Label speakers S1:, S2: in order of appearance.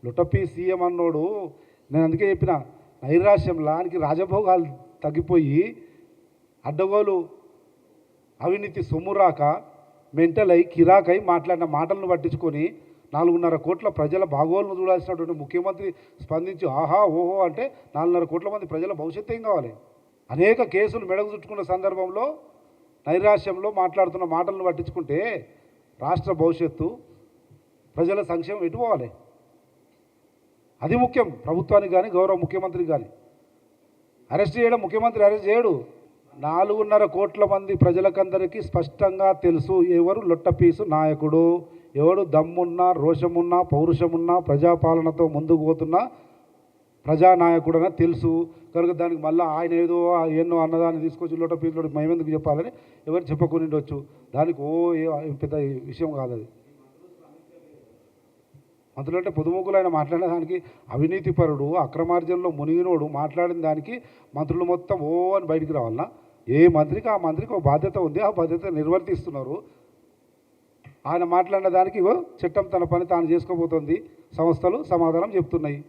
S1: లుటపి CM అన్నోడు నేను అందుకే చెప్పిన నైరాశ్యంలానికి రాజభోగాలు తగ్గిపోయి అడ్డగోలు అవినీతి సొమ్మురాక మెంటలై కిరాకై మాట్లాడిన మాటలను పట్టించుకొని 4.5 కోట్ల ప్రజల బాగోలను చూడాల్సినటువంటి ముఖ్యమంత్రి స్పందించి ఆహా ఓహో అంటే 4.5 కోట్ల మంది ప్రజల భవిష్యత్తు ఏం కావాలి? అనేక కేసులు మెడకు చుట్టుకున్న సందర్భంలో నైరాశ్యంలో మాట్లాడుతున్న మాటలను పట్టించుకుంటే రాష్ట్ర భవిష్యత్తు ప్రజల సంక్షేమం ఎటు పోవాలి? అది ముఖ్యం ప్రభుత్వానికి కానీ గౌరవ ముఖ్యమంత్రికి కానీ. అరెస్ట్ చేయడం ముఖ్యమంత్రి అరెస్ట్ చేయడు. 4.5 కోట్ల మంది ప్రజలకందరికీ స్పష్టంగా తెలుసు ఎవరు లొట్టపీసు నాయకుడు, ఎవడు దమ్మున్నా రోషమున్నా పౌరుషమున్నా ప్రజాపాలనతో ముందుకు పోతున్న ప్రజానాయకుడని తెలుసు. కనుక దానికి మళ్ళీ ఆయన ఏదో ఎన్నో అన్నదాన్ని తీసుకొచ్చి లొట్టపీసులో మేమెందుకు చెప్పాలని ఎవరు చెప్పకొని ఉండొచ్చు. దానికి పెద్ద విషయం కాదు అది. మంత్రులు అంటే పొదుముకులు ఆయన మాట్లాడిన దానికి అవినీతిపరుడు అక్రమార్జనలో మునిగినోడు మాట్లాడిన దానికి మంత్రులు మొత్తం అని బయటికి రావాలన్నా? ఏ మంత్రికి ఆ మంత్రికి ఒక బాధ్యత ఉంది, ఆ బాధ్యత నిర్వర్తిస్తున్నారు. ఆయన మాట్లాడిన దానికి చట్టం తన పని తాను చేసుకోబోతోంది, సంస్థలు సమాధానం చెప్తున్నాయి.